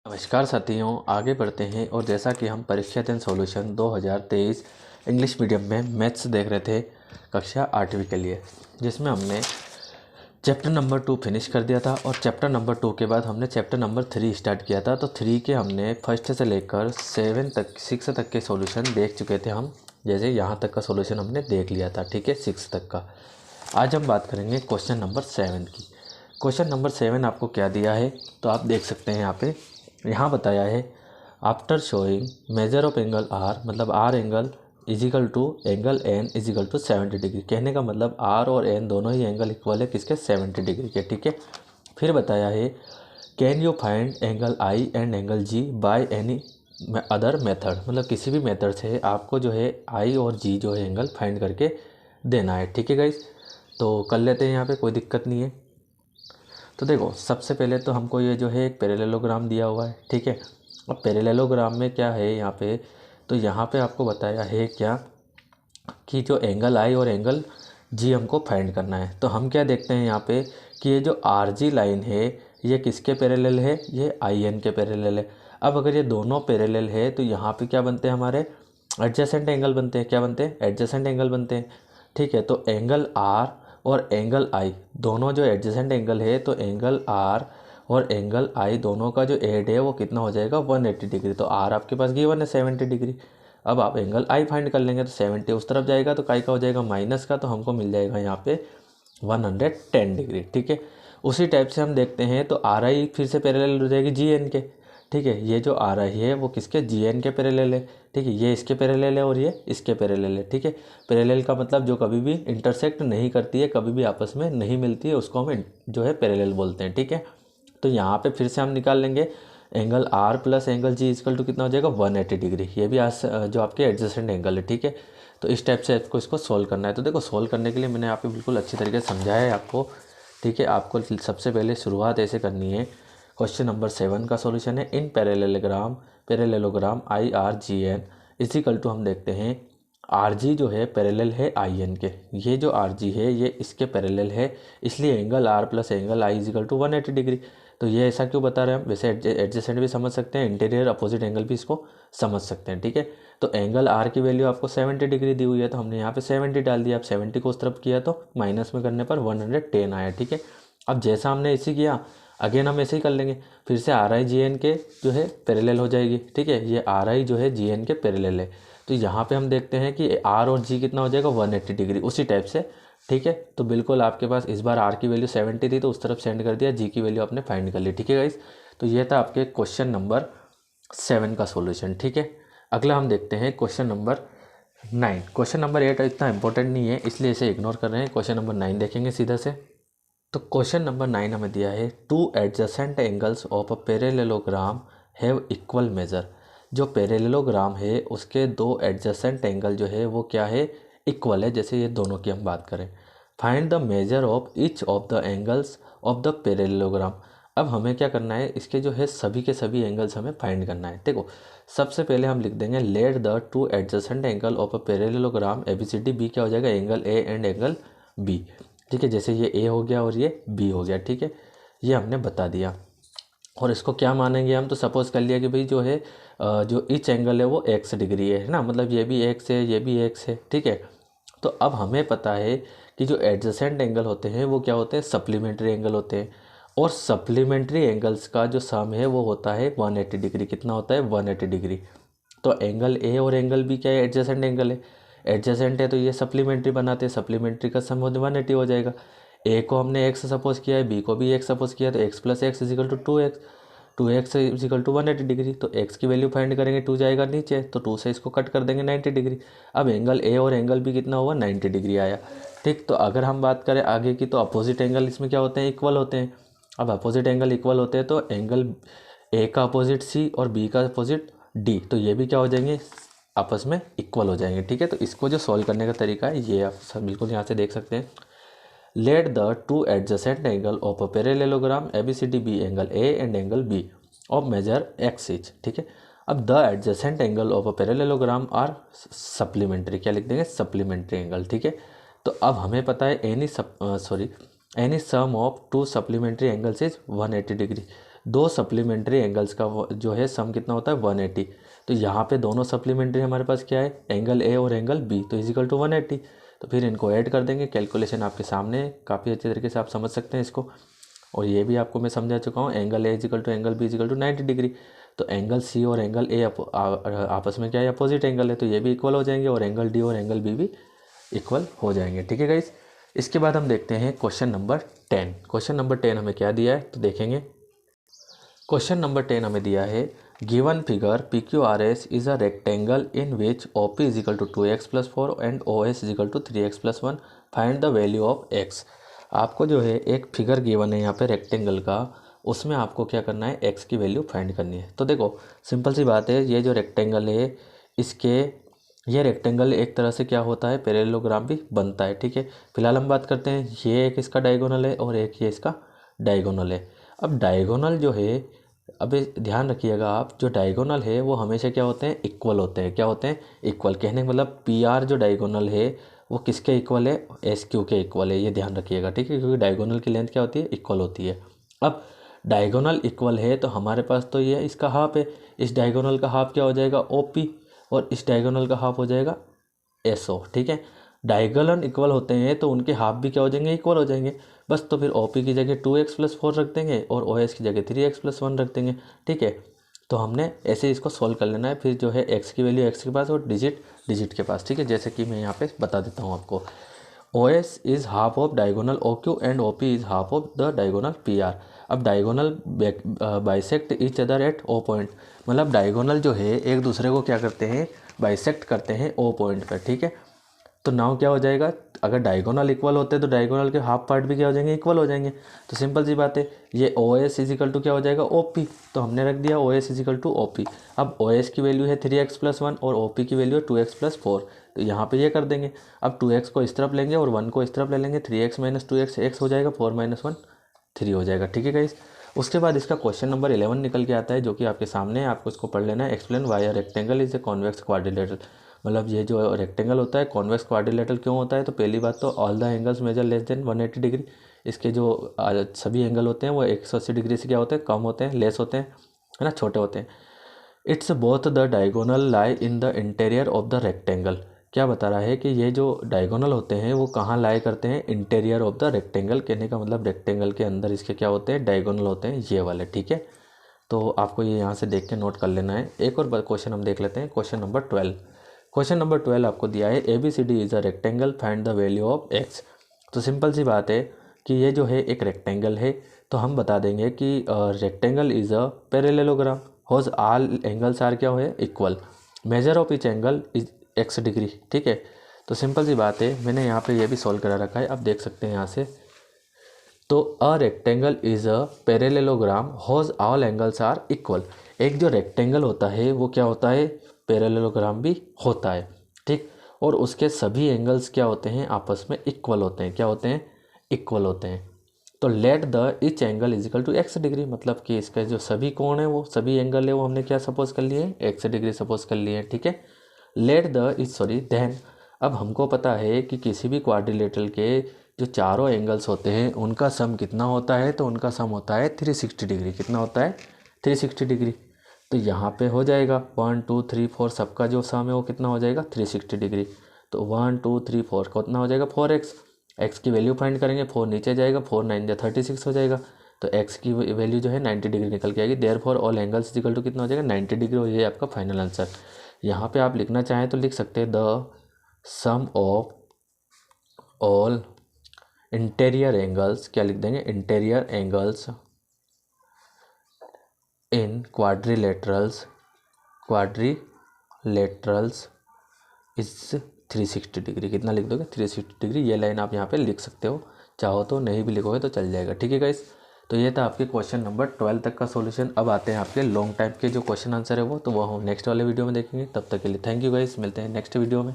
नमस्कार साथियों, आगे बढ़ते हैं। और जैसा कि हम परीक्षा दिन सॉल्यूशन 2023 इंग्लिश मीडियम में मैथ्स देख रहे थे कक्षा 8वीं के लिए, जिसमें हमने चैप्टर नंबर 2 फिनिश कर दिया था और चैप्टर नंबर 2 के बाद हमने चैप्टर नंबर 3 स्टार्ट किया था। तो 3 के हमने फर्स्ट से लेकर 6 तक के सॉल्यूशन देख चुके थे हम। जैसे यहाँ तक का सॉल्यूशन हमने देख लिया था, ठीक है, 6 तक का। आज हम बात करेंगे क्वेश्चन नंबर 7 की। क्वेश्चन नंबर 7 आपको क्या दिया है तो आप देख सकते हैं यहाँ बताया है, after showing measure of angle R, मतलब R angle equal to angle N equal to 70 degree. कहने का मतलब आर और एन दोनों ही एंगल इक्वल है किसके, 70 डिग्री के, ठीक है। फिर बताया है, can you find angle I and angle G by any other method, मतलब किसी भी मेथड से आपको जो है आई और जी जो है एंगल फाइंड करके देना है, ठीक है गाइस। तो कर लेते हैं, यहाँ पे कोई दिक्कत नहीं है। तो देखो, सबसे पहले तो हमको ये जो है एक पैरेललोग्राम दिया हुआ है, ठीक है। अब पैरेललोग्राम में क्या है यहाँ पे, तो यहाँ पे आपको बताया है क्या कि जो एंगल आई और एंगल जी हमको फाइंड करना है। तो हम क्या देखते हैं यहाँ पे कि ये जो आर जी लाइन है ये किसके पैरेलल है, ये आई एन के पैरेलल है। अब अगर ये दोनों पैरेलल है तो यहाँ पे क्या बनते हैं, हमारे एडजेसेंट एंगल बनते हैं। क्या बनते हैं, एडजेसेंट एंगल बनते हैं, ठीक है। तो एंगल आर और एंगल आई दोनों जो एडजेसेंट एंगल है, तो एंगल आर और एंगल आई दोनों का जो एड है वो कितना हो जाएगा, 180 डिग्री। तो आर आपके पास गिवन है 70 डिग्री। अब आप एंगल आई फाइंड कर लेंगे तो 70 उस तरफ जाएगा तो काय का हो जाएगा, माइनस का, तो हमको मिल जाएगा यहाँ पे 110 डिग्री, ठीक है। उसी टाइप से हम देखते हैं तो आर आई फिर से पैरेलल हो जाएगी जी एन के, ठीक है। ये जो आर आई है वो किसके, जी एन के पैरेलल है, ठीक है। ये इसके पैरेलल है और ये इसके पैरेलल है, ठीक है। पैरेलल का मतलब जो कभी भी इंटरसेक्ट नहीं करती है, कभी भी आपस में नहीं मिलती है, उसको हम जो है पैरेलल बोलते हैं, ठीक है। तो यहाँ पे फिर से हम निकाल लेंगे angle R plus angle G equal to कितना हो जाएगा, 180 डिग्री। ये भी आज जो आपके एडजेसेंट एंगल है, ठीक है। तो इस टाइप से आपको इसको सोल्व करना है। तो देखो, सोल्व करने के लिए मैंने यहाँ पे बिल्कुल अच्छी तरीके से समझाया है आपको, ठीक है। आपको सबसे पहले शुरुआत ऐसे करनी है। क्वेश्चन नंबर 7 का सॉल्यूशन है, in parallelogram I R G N equal to, हम देखते हैं आर जी जो है पैरेलल है आई एन के। ये जो आर जी है ये इसके पैरेलल है, इसलिए angle R plus angle I equal to 180 degree. तो ये ऐसा क्यों बता रहे हैं हम, वैसे एडजेसेंट भी समझ सकते हैं, इंटीरियर अपोजिट एंगल भी इसको समझ सकते हैं, ठीक है। तो एंगल आर की वैल्यू आपको 70 डिग्री दी हुई है, तो हमने यहाँ पे 70 डाल दिया। अब 70 को उस तरफ किया तो माइनस में करने पर 110 आया, ठीक है। अब जैसा हमने इसी किया अगेन हम ऐसे ही कर लेंगे। फिर से आर आई जी एन के जो है पैरेलल हो जाएगी, ठीक है। ये आर आई जो है जी एन के पैरेलल है, तो यहाँ पे हम देखते हैं कि आर और जी कितना हो जाएगा, 180 डिग्री, उसी टाइप से, ठीक है। तो बिल्कुल आपके पास इस बार आर की वैल्यू 70 थी तो उस तरफ सेंड कर दिया, जी की वैल्यू आपने फाइंड कर ली, ठीक है गाइस। तो ये था आपके क्वेश्चन नंबर 7 का सॉल्यूशन, ठीक है। अगला हम देखते हैं क्वेश्चन नंबर 9। क्वेश्चन नंबर 8 इतना इंपॉर्टेंट नहीं है इसलिए इसे इग्नोर कर रहे हैं। क्वेश्चन नंबर 9 देखेंगे सीधा से। तो क्वेश्चन नंबर 9 हमें दिया है, two adjacent angles of a parallelogram have equal major. जो पैरेललोग्राम है उसके दो एडजेसेंट एंगल जो है वो क्या है, इक्वल है। जैसे ये दोनों की हम बात करें, find the major of each of the angles of the parallelogram. अब हमें क्या करना है, इसके जो है सभी के सभी एंगल्स हमें फाइंड करना है। देखो, सबसे पहले हम लिख देंगे, let the two adjacent angle of a parallelogram A B C D B, क्या हो जाएगा, angle A and angle B, ठीक है। जैसे ये ए हो गया और ये बी हो गया, ठीक है। ये हमने बता दिया। और इसको क्या मानेंगे हम, तो सपोज कर लिया कि भाई जो है जो ईच एंगल है वो एक्स डिग्री है ना, मतलब ये भी एक्स है ये भी एक्स है, ठीक है। तो अब हमें पता है कि जो एडजेसेंट एंगल होते हैं वो क्या होते हैं, सप्लीमेंट्री एंगल होते हैं। और सप्लीमेंट्री एंगल्स का जो सम है वो होता है 180 डिग्री। कितना होता है, 180 डिग्री। तो एंगल ए और एंगल बी क्या है, एडजेसेंट एंगल है। एडजेसेंट है तो ये सप्लीमेंट्री बनाते हैं, सप्लीमेंट्री का सम 180 हो जाएगा। ए को हमने एक्स सपोज किया है, बी को भी एक्स सपोज किया, तो X plus X equal to 2x, 2x equal to 180 degree. तो x की वैल्यू फाइंड करेंगे, 2 जाएगा नीचे तो 2 से इसको कट कर देंगे 90 डिग्री। अब एंगल ए और एंगल बी कितना हुआ, 90 डिग्री आया, ठीक। तो अगर हम बात करें आगे की, तो अपोजिट एंगल इसमें क्या होते हैं, इक्वल होते हैं। अब अपोजिट एंगल इक्वल होते हैं तो एंगल ए का अपोजिट सी और बी का अपोजिट डी, तो ये भी क्या हो जाएंगे, आपस में इक्वल हो जाएंगे, ठीक है। तो इसको जो सॉल्व करने का तरीका है ये आप सब बिल्कुल यहाँ से देख सकते हैं। Let the two adjacent angle of a parallelogram A B C D B angle A and angle B of measure X each, ठीक है। अब the adjacent angle of a parallelogram are supplementary, क्या लिख देंगे, सप्लीमेंट्री एंगल, ठीक है। तो अब हमें पता है any sum of two supplementary angles is 180 degree. दो सप्लीमेंट्री एंगल्स का जो है सम कितना होता है 180। तो यहाँ पे दोनों सप्लीमेंट्री हमारे पास क्या है, एंगल ए और एंगल बी, तो इजिकल टू 180। तो फिर इनको ऐड कर देंगे। कैलकुलेशन आपके सामने है, काफ़ी अच्छे तरीके से आप समझ सकते हैं इसको। और ये भी आपको मैं समझा चुका हूँ, angle A equal to angle B equal to 90 degree. तो एंगल सी और एंगल ए आपस में क्या है, अपोजिट एंगल है, तो ये भी इक्वल हो जाएंगे और एंगल डी और एंगल बी भी इक्वल हो जाएंगे। ठीक है गाइस। इसके बाद हम देखते हैं क्वेश्चन नंबर 10। क्वेश्चन नंबर 10 हमें क्या दिया है, तो देखेंगे। क्वेश्चन नंबर 10 हमें दिया है, given figure PQRS is a rectangle in which OP is equal to 2x+4 and OS is equal to 3x+1, find the value of x। आपको जो है एक फिगर गिवन है यहाँ पे रेक्टेंगल का, उसमें आपको क्या करना है, x की वैल्यू फाइंड करनी है। तो देखो सिंपल सी बात है, ये जो रेक्टेंगल है इसके, ये रेक्टेंगल एक तरह से क्या होता है, पैरेललोग्राम भी बनता है। ठीक है, फिलहाल हम बात करते हैं, ये एक इसका डायगोनल है और एक ये इसका डायगोनल है। अब डायगोनल जो है, अभी ध्यान रखिएगा आप, जो डायगोनल है वो हमेशा क्या होते हैं, इक्वल होते हैं। क्या होते हैं, इक्वल। कहने का मतलब PR जो डायगोनल है वो किसके इक्वल है, SQ के इक्वल है, ये ध्यान रखिएगा। ठीक है, क्योंकि डायगोनल की लेंथ क्या होती है, इक्वल होती है। अब डायगोनल इक्वल है तो हमारे पास तो ये इसका हाफ है, इस डायगोनल का हाफ क्या हो जाएगा, OP, और इस डायगोनल का हाफ हो जाएगा SO। ठीक है, डायगोनल इक्वल होते हैं तो उनके हाफ भी क्या हो जाएंगे, इक्वल हो जाएंगे। बस तो फिर OP की जगह 2x+4 रख देंगे और OS की जगह 3x+1 रख देंगे। ठीक है, तो हमने ऐसे इसको सॉल्व कर लेना है। फिर जो है x की वैल्यू x के पास और डिजिट के पास। ठीक है, जैसे कि मैं यहाँ पे बता देता हूँ आपको, OS is half of diagonal OQ and OP is half of the diagonal PR। अब diagonal bisect each other at O point, मतलब डायगोनल जो है एक दूसरे को क्या करते हैं, बाइसेक्ट करते हैं O पॉइंट पर। ठीक है, तो नाउ क्या हो जाएगा, अगर डायगोनल इक्वल होते हैं तो डायगोनल के हाफ पार्ट भी क्या हो जाएंगे, इक्वल हो जाएंगे। तो सिंपल सी बात है, ये OS इजिकल टू क्या हो जाएगा, OP। तो हमने रख दिया OS इजिकल टू OP। अब OS की वैल्यू है 3x+1 और OP की वैल्यू है 2x+4, तो यहाँ पे ये कर देंगे। अब 2x को इस तरफ लेंगे और 1 को इस तरफ ले लेंगे, 3x - 2x x हो जाएगा, 4 - 1 3 हो जाएगा। ठीक है गाइस। उसके बाद इसका क्वेश्चन नंबर 11 निकल के आता है, जो कि आपके सामने है, आपको इसको पढ़ लेना है। Explain why a rectangle is a convex quadrilateral, मतलब ये जो रेक्टेंगल होता है कॉन्वेक्स क्वाड्रिलेटरल क्यों होता है। तो पहली बात तो all the angles measure less than 180 degree, इसके जो सभी एंगल होते हैं वो 180 डिग्री से क्या होते हैं, कम होते हैं, लेस होते हैं, है ना, छोटे होते हैं। It's both the diagonal lie in the interior of the rectangle, क्या बता रहा है कि ये जो डायगोनल होते हैं वो कहाँ लाई करते हैं, इंटीरियर ऑफ द रेक्टेंगल। कहने का मतलब रेक्टेंगल के अंदर इसके क्या होते हैं, डायगोनल होते हैं, ये वाले। ठीक है, तो आपको ये यहाँ से देख के नोट कर लेना है। एक और क्वेश्चन हम देख लेते हैं, क्वेश्चन नंबर 12। क्वेश्चन नंबर 12 आपको दिया है, ABCD is a rectangle, find the value of x। तो सिंपल सी बात है कि ये जो है एक रेक्टेंगल है, तो हम बता देंगे कि rectangle is a parallelogram whose all angles are क्या है, equal, measure of each angle is x degree. ठीक है, तो सिंपल सी बात है, मैंने यहाँ पे ये भी सॉल्व करा रखा है, आप देख सकते हैं यहाँ से। तो a rectangle is a parallelogram whose all angles are equal. एक जो रेक्टेंगल होता है वो क्या होता है, पैरेललोग्राम भी होता है। ठीक, और उसके सभी एंगल्स क्या होते हैं, आपस में इक्वल होते हैं। क्या होते हैं, इक्वल होते हैं। तो let the each angle is equal to x degree, मतलब कि इसके जो सभी कोण है, वो सभी एंगल है, वो हमने क्या सपोज कर लिए, x डिग्री सपोज कर लिए हैं। ठीक है, let the is sorry then, अब हमको पता है कि किसी भी क्वाड्रिलेटरल के जो चारों एंगल्स होते हैं उनका सम कितना होता है, तो उनका सम होता है 360 डिग्री। कितना होता है, 360 डिग्री। तो यहाँ पे हो जाएगा 1 2 3 4, सबका जो सम है वो कितना हो जाएगा, 360 डिग्री। तो 1 2 3 4 कितना हो जाएगा, 4x। x की वैल्यू फाइंड करेंगे, 4 नीचे जाएगा, 4 9 36 हो जाएगा। तो x की वैल्यू जो है 90 डिग्री निकल के आएगी। Therefore all angles equal to कितना हो जाएगा, 90 डिग्री। और ये आपका फाइनल आंसर। यहाँ पे आप लिखना चाहें तो लिख सकते हैं, the sum of all interior angles, क्या लिख देंगे, interior angles in quadrilaterals is 360 degree. कितना लिख दोगे, 360 डिग्री। ये लाइन आप यहाँ पे लिख सकते हो, चाहो तो नहीं भी लिखोगे तो चल जाएगा। ठीक है गाइस, तो ये था आपके क्वेश्चन नंबर 12 तक का सॉल्यूशन। अब आते हैं आपके लॉन्ग टाइप के जो क्वेश्चन आंसर है वो, तो वो हम नेक्स्ट वाले वीडियो में देखेंगे। तब तक के लिए थैंक यू गाइस, मिलते हैं नेक्स्ट वीडियो में।